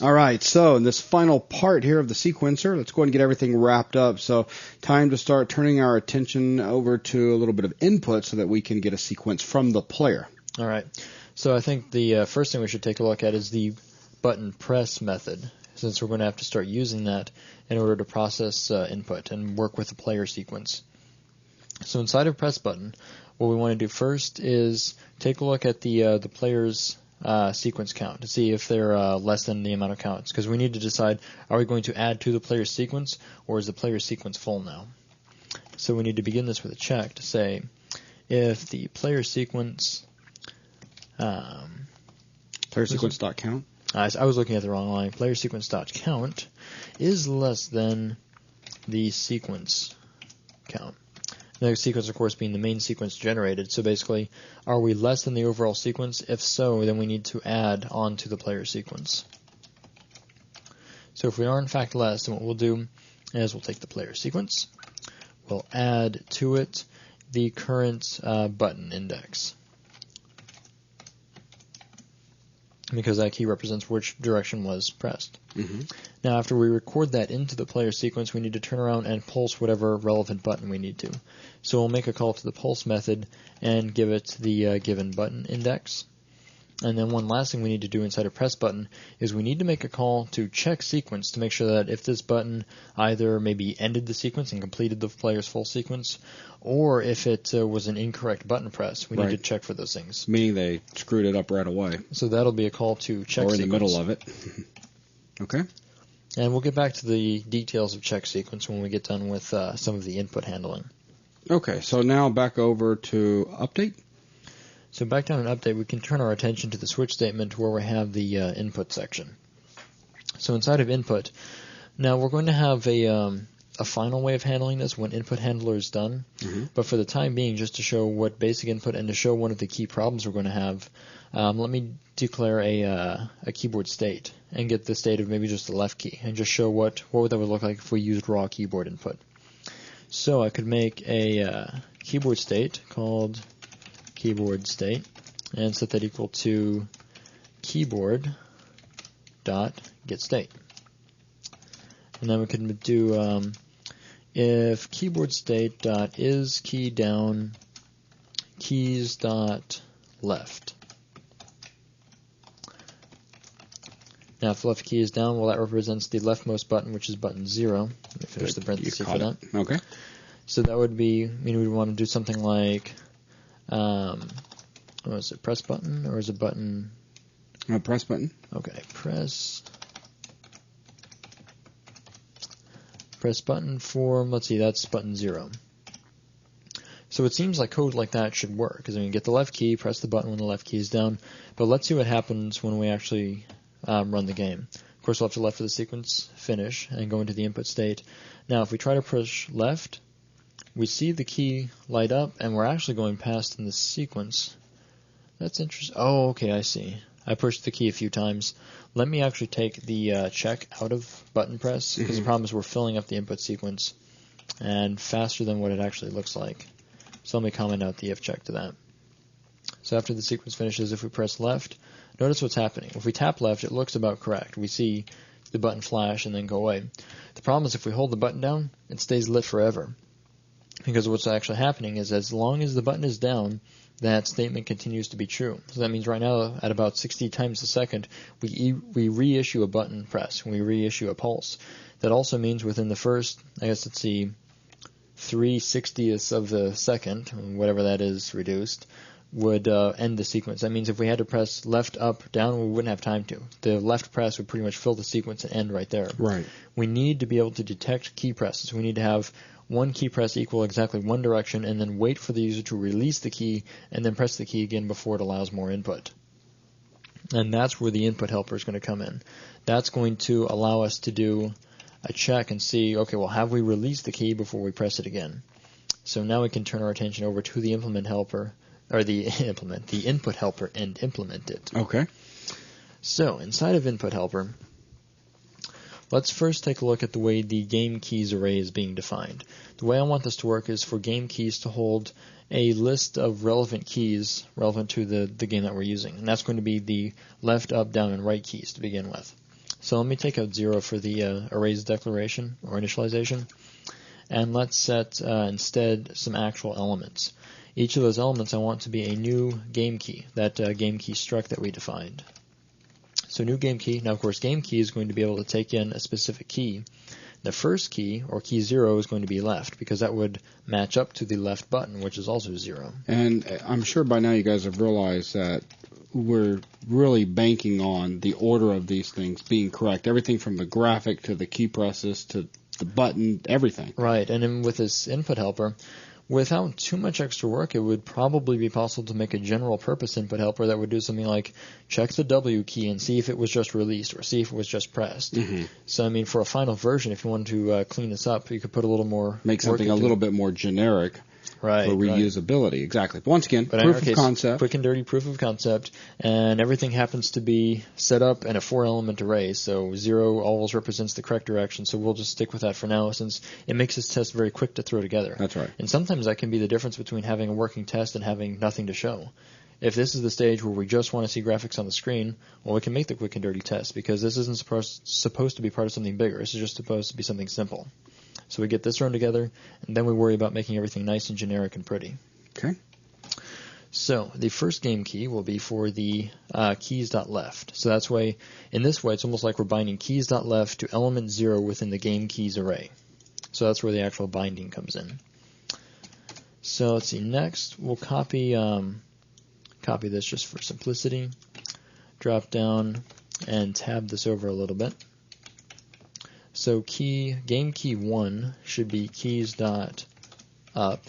All right, so in this final part here of the sequencer, let's go ahead and get everything wrapped up. So time to start turning our attention over to a little bit of input so that we can get a sequence from the player. All right, so I think the first thing we should take a look at is the button press method, since we're going to have to start using that in order to process input and work with the player sequence. So inside of press button, what we want to do first is take a look at the player's sequence count to see if they're less than the amount of counts, because we need to decide, are we going to add to the player's sequence, or is the player's sequence full now? So we need to begin this with a check to say if the player sequence player sequence.count. I was looking at the wrong line. Player sequence.count is less than the sequence count. The sequence, of course, being the main sequence generated. So basically, are we less than the overall sequence? If so, then we need to add on to the player sequence. So if we are in fact less, then what we'll do is we'll take the player sequence, we'll add to it the current button index, because that key represents which direction was pressed. Mm-hmm. Now, after we record that into the player sequence, we need to turn around and pulse whatever relevant button we need to. So we'll make a call to the pulse method and give it the given button index. And then one last thing we need to do inside of press button is we need to make a call to check sequence to make sure that if this button either maybe ended the sequence and completed the player's full sequence, or if it was an incorrect button press, we need to check for those things. Meaning they screwed it up right away. So that'll be a call to check sequence. Or in the middle of it. Okay. And we'll get back to the details of check sequence when we get done with some of the input handling. Okay, so now back over to update. So back down in update, we can turn our attention to the switch statement where we have the input section. So inside of input, now we're going to have a final way of handling this when input handler is done. Mm-hmm. But for the time being, just to show what basic input and to show one of the key problems we're going to have, let me declare a keyboard state and get the state of maybe just the left key and just show what that would look like if we used raw keyboard input. So I could make a keyboard state called keyboard state and set that equal to keyboard dot get state. And then we can do if keyboard state dot is key down keys dot left. Now if the left key is down, well, that represents the leftmost button, which is button 0. Let me finish the parenthesis for that. Okay. So that would be, we'd want to do something like is it press button or is it button? Press button. Okay, press button for, let's see, that's button 0. So it seems like code like that should work, because get the left key, press the button when the left key is down. But let's see what happens when we actually run the game. Of course, we'll have to left for the sequence, finish, and go into the input state. Now, if we try to push left, we see the key light up, and we're actually going past in the sequence. That's interesting. Oh, okay, I see. I pushed the key a few times. Let me actually take the check out of button press, because the problem is we're filling up the input sequence, and faster than what it actually looks like. So let me comment out the if check to that. So after the sequence finishes, if we press left, notice what's happening. If we tap left, it looks about correct. We see the button flash and then go away. The problem is if we hold the button down, it stays lit forever. Because what's actually happening is as long as the button is down, that statement continues to be true. So that means right now, at about 60 times a second, we reissue a button press, we reissue a pulse. That also means within the first, 3/60ths of the second, whatever that is reduced, would end the sequence. That means if we had to press left, up, down, we wouldn't have time to. The left press would pretty much fill the sequence and end right there. Right. We need to be able to detect key presses. We need to have one key press equal exactly one direction and then wait for the user to release the key and then press the key again before it allows more input. And that's where the input helper is going to come in. That's going to allow us to do a check and see, okay, well, have we released the key before we press it again? So now we can turn our attention over to the implement helper, or the input helper, and implement it. Okay. So inside of input helper, let's first take a look at the way the game keys array is being defined. The way I want this to work is for game keys to hold a list of relevant keys relevant to the game that we're using. And that's going to be the left, up, down, and right keys to begin with. So let me take out 0 for the arrays declaration or initialization, and let's set instead some actual elements. Each of those elements I want to be a new game key, that game key struct that we defined. So new game key. Now, of course, game key is going to be able to take in a specific key. The first key, or key 0, is going to be left, because that would match up to the left button, which is also 0. And I'm sure by now you guys have realized that we're really banking on the order of these things being correct. Everything from the graphic to the key presses to the button, everything. Right, and then with this input helper, without too much extra work, it would probably be possible to make a general purpose input helper that would do something like check the W key and see if it was just released or see if it was just pressed. Mm-hmm. So, I mean, for a final version, if you wanted to clean this up, you could put a little more Make something a little bit more generic. Right, for reusability, right. Exactly. But once again, but proof of concept. Quick and dirty proof of concept, and everything happens to be set up in a 4-element array, so 0 always represents the correct direction, so we'll just stick with that for now, since it makes this test very quick to throw together. That's right. And sometimes that can be the difference between having a working test and having nothing to show. If this is the stage where we just want to see graphics on the screen, well, we can make the quick and dirty test, because this isn't supposed to be part of something bigger. This is just supposed to be something simple. So we get this run together, and then we worry about making everything nice and generic and pretty. Okay. So the first game key will be for the keys.left. So that's why, in this way, it's almost like we're binding keys.left to element 0 within the game keys array. So that's where the actual binding comes in. So let's see. Next, we'll copy this just for simplicity. Drop down and tab this over a little bit. So game key 1 should be keys.up.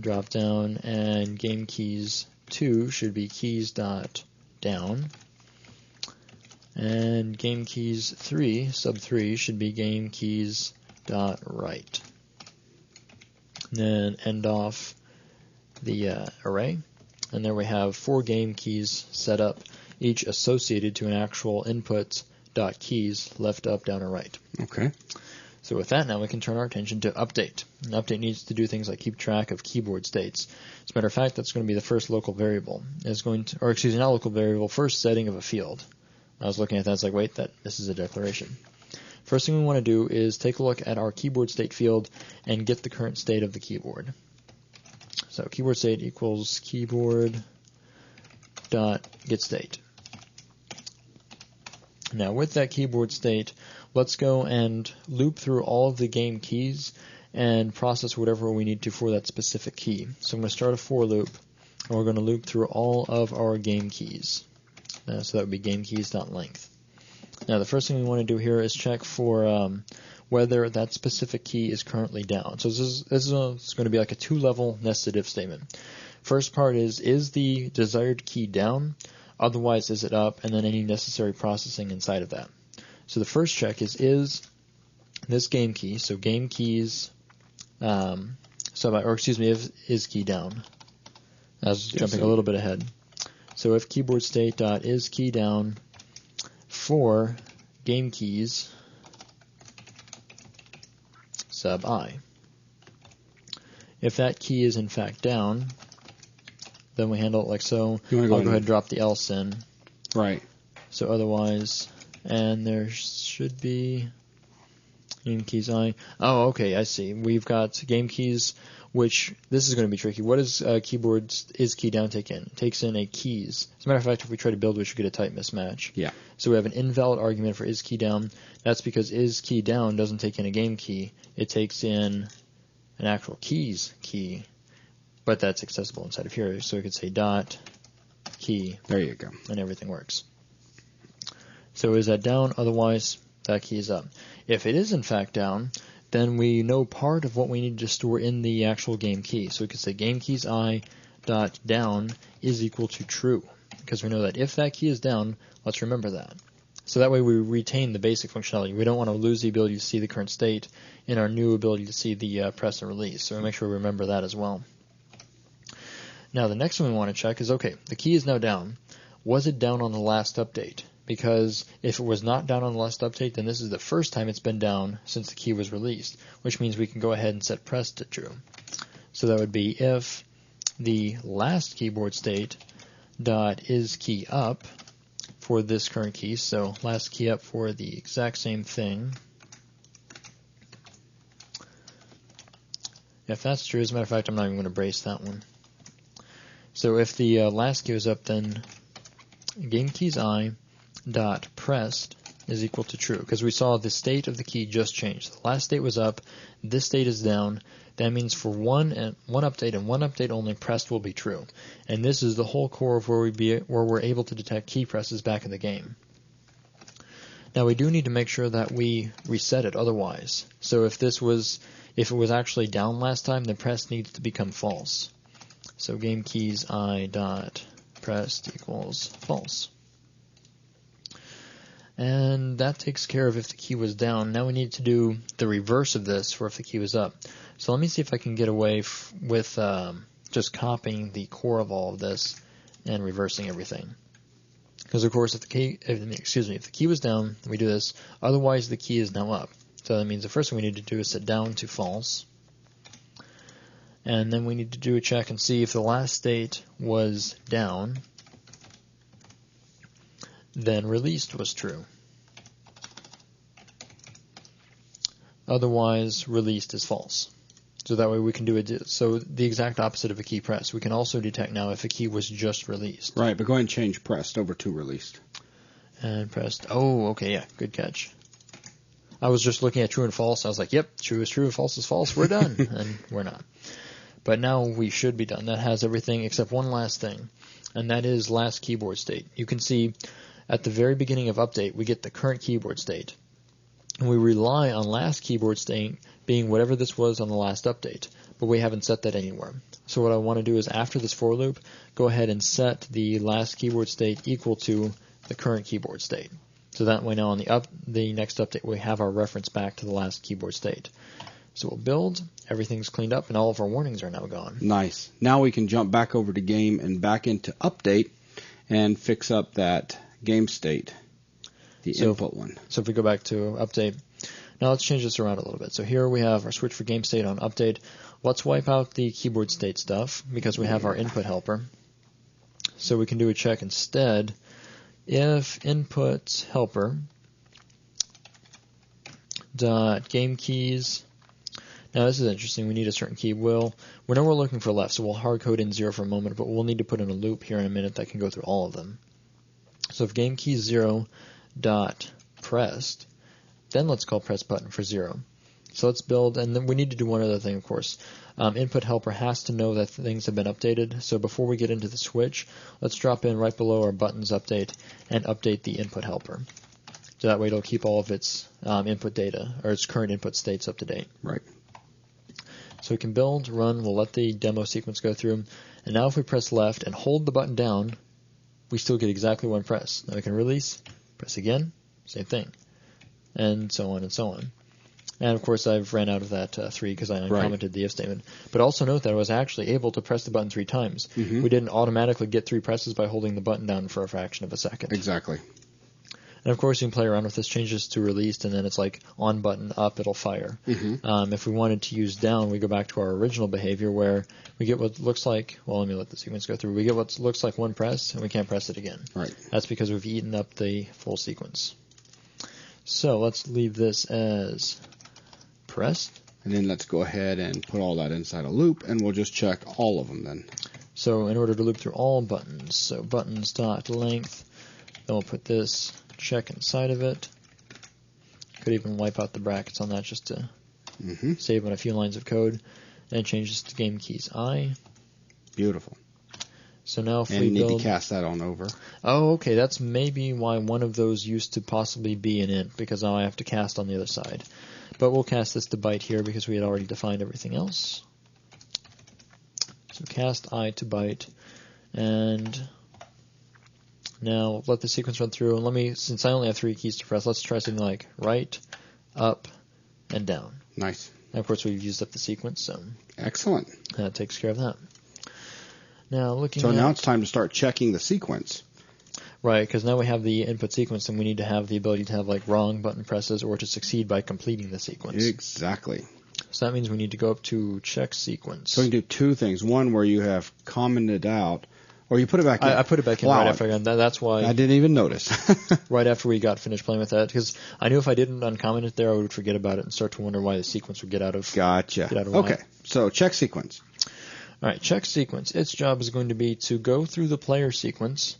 Drop down, and game keys 2 should be keys.down. And game keys 3, sub 3, should be game keys.right. Then end off the array. And there we have 4 game keys set up, each associated to an actual input .keys, left, up, down, or right. Okay. So with that, now we can turn our attention to update. An update needs to do things like keep track of keyboard states. As a matter of fact, that's going to be the first local variable. Not local variable, first setting of a field. I was looking at that, it's like, wait, this is a declaration. First thing we want to do is take a look at our keyboard state field and get the current state of the keyboard. So keyboard state equals keyboard.getState. Now with that keyboard state, let's go and loop through all of the game keys and process whatever we need to for that specific key. So I'm going to start a for loop, and we're going to loop through all of our game keys. So that would be game keys.length. Now the first thing we want to do here is check for whether that specific key is currently down. So this is going to be like a 2-level nested if statement. First part is the desired key down? Otherwise, is it up? And then any necessary processing inside of that. So the first check is this game key, so game keys, is key down. I was jumping a little bit ahead. So if keyboard state dot is key down for game keys sub I. If that key is in fact down, then we handle it like so. I'll go ahead and drop the else in. Right. So otherwise, and there should be game keys I. Oh, okay, I see. We've got game keys, which this is going to be tricky. What does keyboard is key down take in? It takes in a keys. As a matter of fact, if we try to build, we should get a type mismatch. Yeah. So we have an invalid argument for is key down. That's because is key down doesn't take in a game key. It takes in an actual keys key. But that's accessible inside of here, so we could say dot key. There you go. And everything works. So is that down? Otherwise, that key is up. If it is in fact down, then we know part of what we need to store in the actual game key. So we could say game keys I dot down is equal to true, because we know that if that key is down, let's remember that. So that way we retain the basic functionality. We don't want to lose the ability to see the current state in our new ability to see the press and release. So we make sure we remember that as well. Now the next one we want to check is, okay, the key is now down. Was it down on the last update? Because if it was not down on the last update, then this is the first time it's been down since the key was released, which means we can go ahead and set press to true. So that would be if the last keyboard state dot is key up for this current key, so last key up for the exact same thing. If that's true, as a matter of fact, I'm not even going to brace that one. So if the last key was up, then game keys I dot pressed is equal to true, because we saw the state of the key just changed. The last state was up, this state is down. That means for one update and one update only, pressed will be true. And this is the whole core of where we're able to detect key presses back in the game. Now we do need to make sure that we reset it otherwise. So if it was actually down last time, then pressed needs to become false. So game keys I dot pressed equals false. And that takes care of if the key was down. Now we need to do the reverse of this for if the key was up. So let me see if I can get away with just copying the core of all of this and reversing everything. Because of course, if the key was down, we do this. Otherwise, the key is now up. So that means the first thing we need to do is set down to false. And then we need to do a check and see if the last state was down, then released was true. Otherwise, released is false. So that way we can do it. So the exact opposite of a key press. We can also detect now if a key was just released. Right, but go ahead and change pressed over to released. And pressed. Oh, okay, yeah, good catch. I was just looking at true and false. I was like, yep, true is true, false is false. We're done. And we're not. But now we should be done. That has everything except one last thing, and that is last keyboard state. You can see at the very beginning of update, we get the current keyboard state. And we rely on last keyboard state being whatever this was on the last update, but we haven't set that anywhere. So what I want to do is after this for loop, go ahead and set the last keyboard state equal to the current keyboard state. So that way now on the next update, we have our reference back to the last keyboard state. So we'll build, everything's cleaned up, and all of our warnings are now gone. Nice. Now we can jump back over to game and back into update and fix up that game state, the input one. So if we go back to update, now let's change this around a little bit. So here we have our switch for game state on update. Let's wipe out the keyboard state stuff because we have our input helper. So we can do a check instead. If input helper dot game keys. Now this is interesting. We need a certain key. We know we're looking for left, so we'll hard code in 0 for a moment, but we'll need to put in a loop here in a minute that can go through all of them. So if game key 0 dot pressed, then let's call press button for 0. So let's build, and then we need to do one other thing, of course. Input helper has to know that things have been updated. So before we get into the switch, let's drop in right below our buttons update and update the input helper. So that way it'll keep all of its input data, or its current input states up to date. Right. So we can build, run, we'll let the demo sequence go through, and now if we press left and hold the button down, we still get exactly one press. Now we can release, press again, same thing, and so on and so on. And of course I've ran out of that 3 because I uncommented the if statement. But also note that I was actually able to press the button 3 times. We didn't automatically get 3 presses by holding the button down for a fraction of a second. Exactly. And of course you can play around with this, change this to released, and then it's like on button, up, it'll fire. If we wanted to use down, we go back to our original behavior where we get what looks like, well, let me let the sequence go through. We get what looks like one press, and we can't press it again. Right. That's because we've eaten up the full sequence. So let's leave this as pressed. And then let's go ahead and put all that inside a loop, and we'll just check all of them then. So in order to loop through all buttons, so buttons dot length, then we'll put this check inside of it. Could even wipe out the brackets on that just to save on a few lines of code. And change this to game keys I. Beautiful. So now if and we you build... need to cast that on over. Oh, okay. That's maybe why one of those used to possibly be an int, because now I have to cast on the other side. But we'll cast this to byte here because we had already defined everything else. So cast I to byte. And now let the sequence run through. And since I only have 3 keys to press, let's try something like right, up, and down. Nice. And of course, we've used up the sequence, so excellent. That takes care of that. Now now it's time to start checking the sequence. Right, because now we have the input sequence, and we need to have the ability to have like wrong button presses or to succeed by completing the sequence. Exactly. So that means we need to go up to check sequence. So we can do 2 things. One where you have commented out Or you put it back in? I put it back in right after I got that. That's why I didn't even notice. right after we got finished playing with that, because I knew if I didn't uncomment it there, I would forget about it and start to wonder why the sequence would get out of. Gotcha. Get out of Okay, whack. so check sequence. All right, check sequence. Its job is going to be to go through the player sequence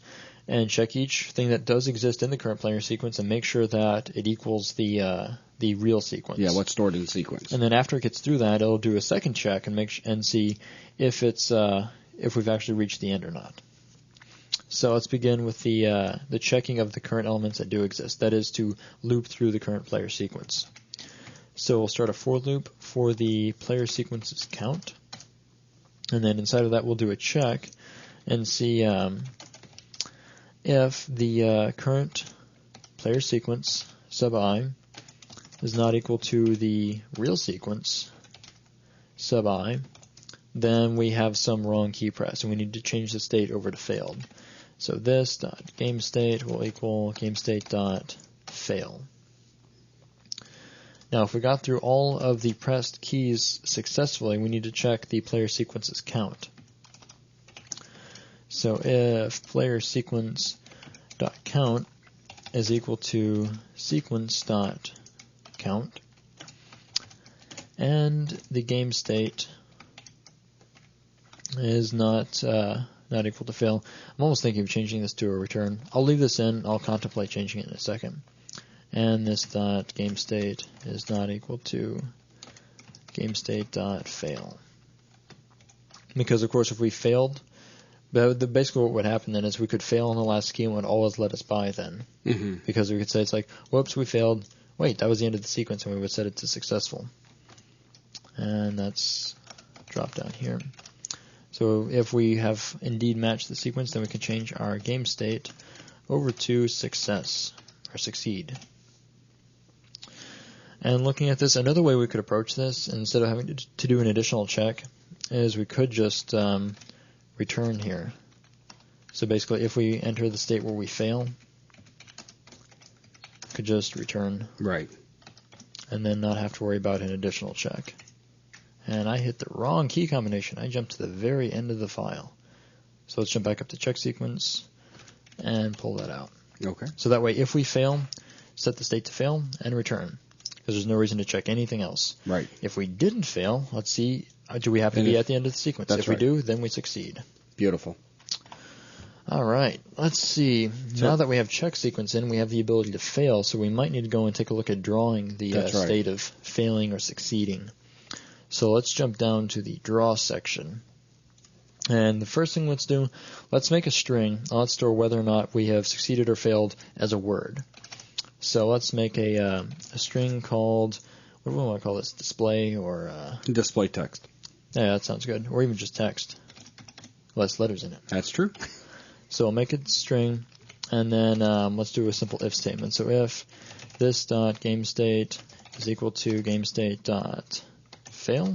and check each thing that does exist in the current player sequence and make sure that it equals the real sequence. Yeah, what's stored in sequence. And then after it gets through that, it'll do a second check and and see if it's if we've actually reached the end or not. So let's begin with the checking of the current elements that do exist. That is to loop through the current player sequence. So we'll start a for loop for the player sequence's count, and then inside of that we'll do a check and see if the current player sequence sub I is not equal to the real sequence sub I, then we have some wrong key press and we need to change the state over to failed. So this dot game state will equal game state dot fail. Now if we got through all of the pressed keys successfully, we need to check the player sequence's count. So if player sequence dot count is equal to sequence dot count and the game state is not equal to fail. I'm almost thinking of changing this to a return. I'll leave this in. I'll contemplate changing it in a second. And this dot game state is not equal to game state dot fail. Because of course if we failed, basically what would happen then is we could fail on the last key and would always let us by then. Mm-hmm. Because we could say it's like, whoops, we failed. Wait, that was the end of the sequence, and we would set it to successful. And that's drop down here. So if we have indeed matched the sequence, then we can change our game state over to success, or succeed. And looking at this, another way we could approach this, instead of having to do an additional check, is we could just return here. So basically, if we enter the state where we fail, we could just return. Right. And then not have to worry about an additional check. And I hit the wrong key combination. I jumped to the very end of the file. So let's jump back up to check sequence and pull that out. Okay. So that way, if we fail, set the state to fail and return, because there's no reason to check anything else. Right. If we didn't fail, let's see, do we happen to be at the end of the sequence? That's if right. we do, then we succeed. Beautiful. All right. Let's see. So, now that we have check sequence in, we have the ability to fail, so we might need to go and take a look at drawing the state of failing or succeeding. So let's jump down to the draw section. And the first thing let's do, let's make a string. Let's store whether or not we have succeeded or failed as a word. So let's make a string called, what do we want to call this, display or... display text. Yeah, that sounds good. Or even just text. Less letters in it. That's true. So I'll make it string, and then let's do a simple if statement. So if this dot game state is equal to game state dot fail,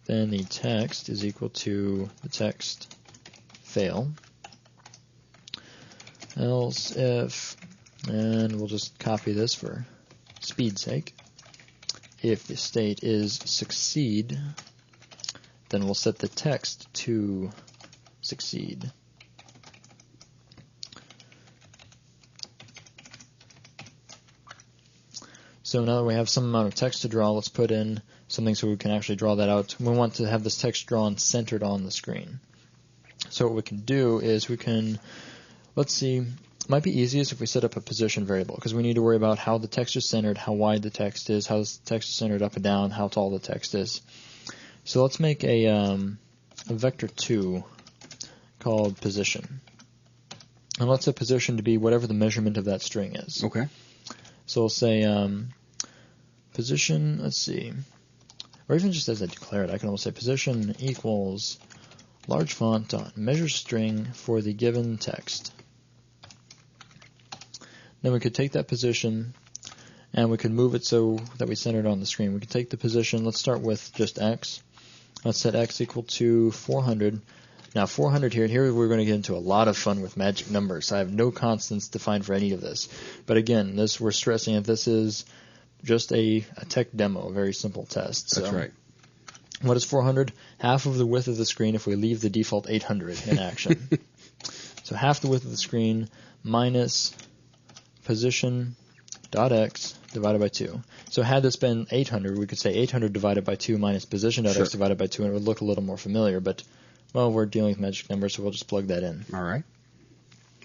then the text is equal to the text fail. Else if, and we'll just copy this for speed's sake. If the state is succeed, then we'll set the text to succeed. So now that we have some amount of text to draw, let's put in something so we can actually draw that out. We want to have this text drawn centered on the screen. So what we can do is we can, let's see, it might be easiest if we set up a position variable, because we need to worry about how the text is centered, how wide the text is, how the text is centered up and down, how tall the text is. So let's make a vector 2 called position. And let's set position to be whatever the measurement of that string is. Okay. So we'll say position, let's see, or even just as I declare it, I can almost say position equals large font dot measure string for the given text. Then we could take that position and we could move it so that we center it on the screen. We could take the position, let's start with just x. Let's set x equal to 400. Now 400 here we're going to get into a lot of fun with magic numbers. I have no constants defined for any of this. But again, we're stressing that this is just a tech demo, a very simple test. That's right. What is 400? Half of the width of the screen if we leave the default 800 in action. So half the width of the screen minus position dot x divided by 2. So had this been 800, we could say 800 divided by 2 minus position dot x divided by 2, and it would look a little more familiar. But, well, we're dealing with magic numbers, so we'll just plug that in. All right.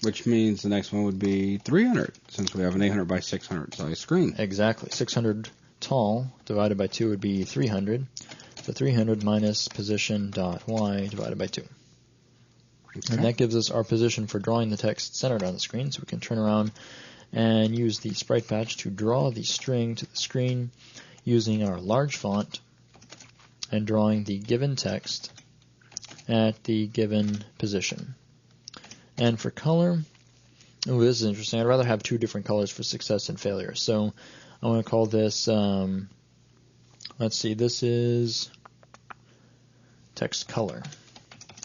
Which means the next one would be 300, since we have an 800 by 600 size screen. Exactly. 600 tall divided by 2 would be 300. So 300 minus position dot y divided by 2. Okay. And that gives us our position for drawing the text centered on the screen. So we can turn around and use the sprite patch to draw the string to the screen using our large font and drawing the given text at the given position. And for color, oh, this is interesting. I'd rather have 2 different colors for success and failure. So I want to call this, let's see, this is text color.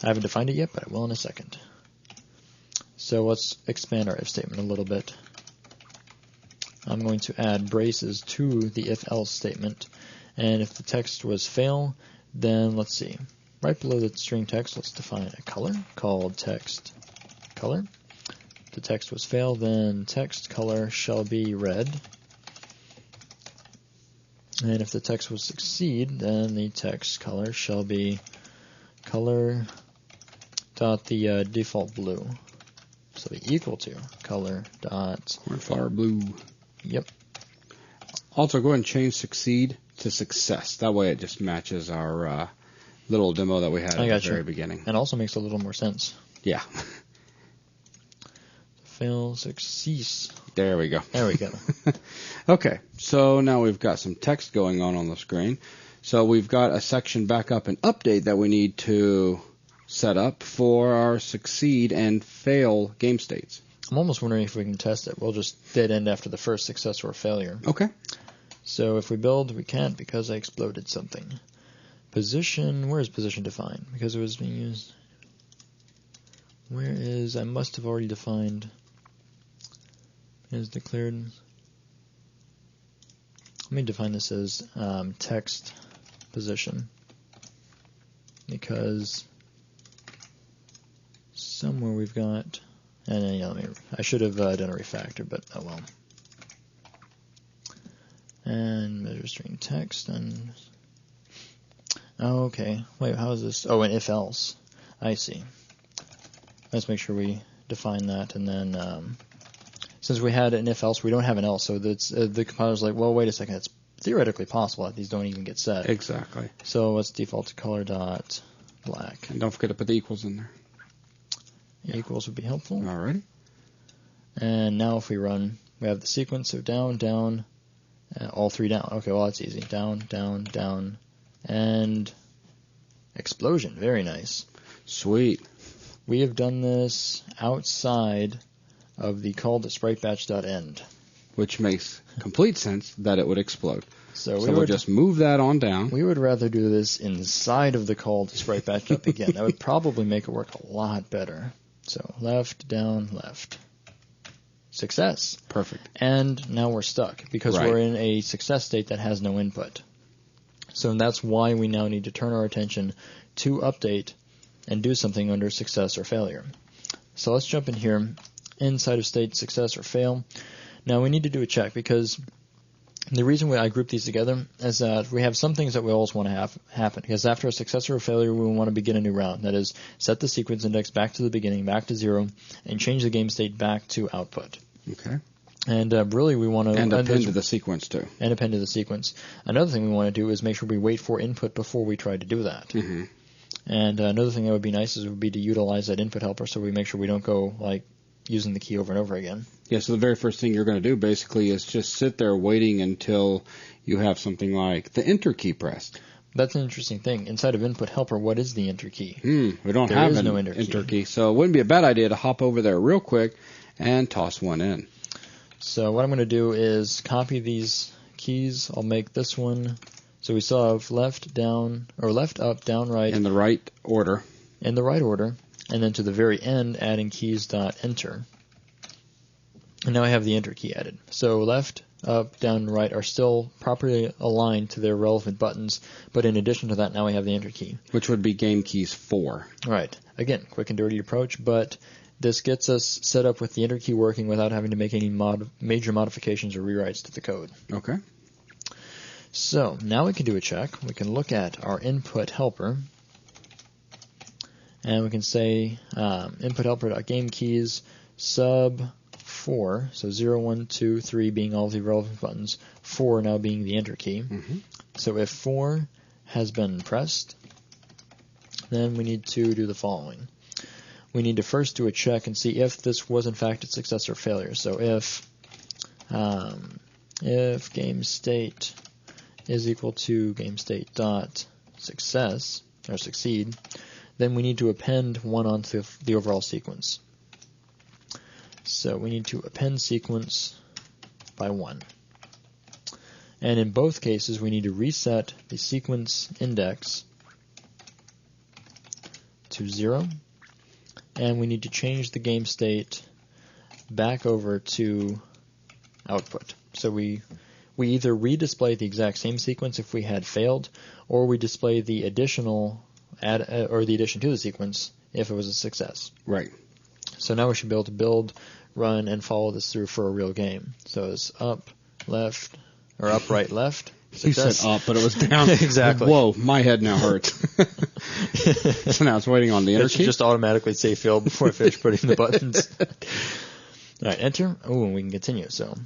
I haven't defined it yet, but I will in a second. So let's expand our if statement a little bit. I'm going to add braces to the if-else statement. And if the text was fail, then let's see. Right below the string text, let's define a color called text color. If the text was fail, then text color shall be red. And if the text will succeed, then the text color shall be color dot the default blue. So be equal to color dot cornflower blue. Yep. Also, go ahead and change succeed to success. That way, it just matches our little demo that we had at the very beginning. And also makes a little more sense. Yeah. Fail, success. There we go. There we go. Okay, so now we've got some text going on the screen. So we've got a section backup and update that we need to set up for our succeed and fail game states. I'm almost wondering if we can test it. We'll just dead end after the first success or failure. Okay. So if we build, we can't because I exploded something. Position, where is position defined? Because it was being used. Where is, I must have already defined, is declared. Let me define this as text position. Because somewhere we've got, and then, yeah, I should have done a refactor, but oh well. And measure string text, and oh, okay. Wait, how is this? Oh, an if else. I see. Let's make sure we define that, and then since we had an if else, we don't have an else, so that's the compiler's like, well, wait a second, it's theoretically possible that these don't even get set. Exactly. So let's default to color dot black. And don't forget to put the equals in there. Equals would be helpful. Alrighty. And now if we run, we have the sequence of down, down, all 3 down. Okay, well that's easy. Down, down, down, and explosion. Very nice. Sweet. We have done this outside of the call to spritebatch.end. Which makes complete sense that it would explode. So we'll just move that on down. We would rather do this inside of the call to spritebatch.begin. That would probably make it work a lot better. So left, down, left. Success. Perfect. And now we're stuck because we're in a success state that has no input. So that's why we now need to turn our attention to update and do something under success or failure. So let's jump in here inside of state success or fail. Now we need to do a check because the reason I group these together is that we have some things that we always want to have happen. Because after a success or a failure, we want to begin a new round. That is, set the sequence index back to the beginning, back to 0, and change the game state back to output. Okay. And really, we want to... And append to the sequence, too. And append to the sequence. Another thing we want to do is make sure we wait for input before we try to do that. Mm-hmm. And another thing that would be nice would be to utilize that input helper so we make sure we don't go, using the key over and over again. Yeah, so the very first thing you're going to do basically is just sit there waiting until you have something like the enter key pressed. That's an interesting thing. Inside of input helper, what is the enter key? We don't have an enter key, so it wouldn't be a bad idea to hop over there real quick and toss one in. So what I'm going to do is copy these keys. I'll make this one. So we still have left, down, or left, up, down, right. In the right order. In the right order. And then to the very end, adding keys.enter. And now I have the enter key added. So left, up, down, right are still properly aligned to their relevant buttons, but in addition to that, now we have the enter key. Which would be game keys 4. Right. Again, quick and dirty approach, but this gets us set up with the enter key working without having to make any major modifications or rewrites to the code. Okay. So now we can do a check. We can look at our input helper, and we can say input helper.gamekeys sub 4, so 0, 1, 2, 3 being all the relevant buttons, 4 now being the enter key. Mm-hmm. So if 4 has been pressed, then we need to do the following. We need to first do a check and see if this was in fact a success or failure. So if game state is equal to game state dot success or succeed, then we need to append 1 onto the overall sequence. So we need to append sequence by 1. And in both cases, we need to reset the sequence index to 0, and we need to change the game state back over to output. So we either redisplay the exact same sequence if we had failed, or we display the additional or the addition to the sequence if it was a success. Right. So now we should be able to build, run, and follow this through for a real game. So it's up, left, or up, right, left. Success. You said up, but it was down. Exactly. Whoa, my head now hurts. So now it's waiting on the enter It should key. just automatically say failed before I finish putting the buttons. All right, enter. Oh, and we can continue. So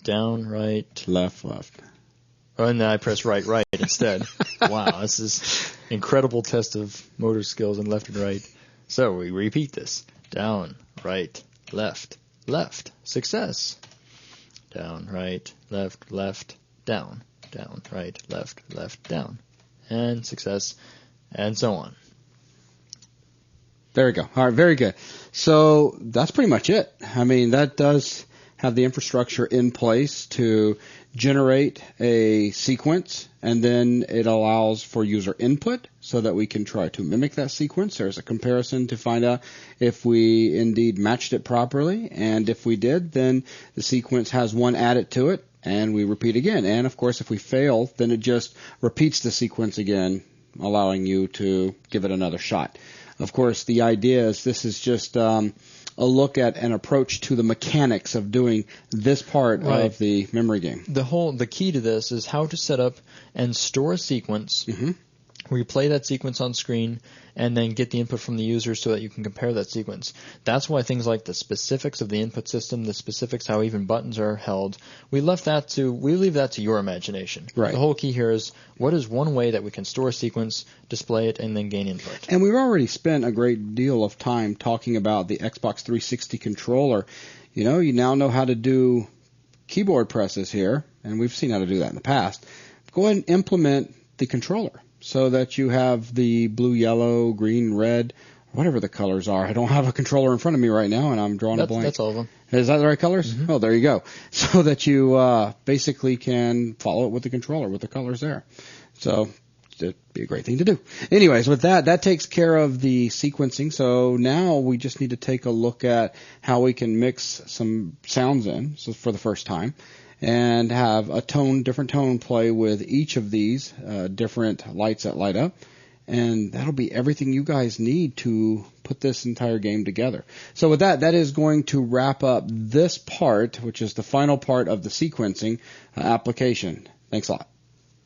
down, right. Left. Oh, and then I press right instead. Wow, this is incredible test of motor skills in left and right. So we repeat this. Down, right, left, success. Down, right, left, down, right, left, down. And success, and so on. There we go. All right, very good. So that's pretty much it. I mean, that does have the infrastructure in place to generate a sequence, and then it allows for user input so that we can try to mimic that sequence. There's a comparison to find out if we indeed matched it properly, and if we did, then the sequence has 1 added to it, and we repeat again. And of course, if we fail, then it just repeats the sequence again, allowing you to give it another shot. Of course, the idea is this is just a look at an approach to the mechanics of doing this part of the memory game. The key to this is how to set up and store a sequence, replay that sequence on screen, and then get the input from the user so that you can compare that sequence. That's why things like the specifics of the input system, the specifics how even buttons are held, we leave that to your imagination. Right. The whole key here is what is one way that we can store a sequence, display it, and then gain input. And we've already spent a great deal of time talking about the Xbox 360 controller. You now know how to do keyboard presses here, and we've seen how to do that in the past. Go ahead and implement the controller so that you have the blue, yellow, green, red, whatever the colors are. I don't have a controller in front of me right now, and I'm drawing a blank. That's all of them. Is that the right colors? Mm-hmm. Oh, there you go. So that you basically can follow it with the controller with the colors there. So it'd be a great thing to do. Anyways, with that takes care of the sequencing. So now we just need to take a look at how we can mix some sounds in for the first time, and have a different tone play with each of these different lights that light up. And that'll be everything you guys need to put this entire game together. So with that is going to wrap up this part, which is the final part of the sequencing application. Thanks a lot.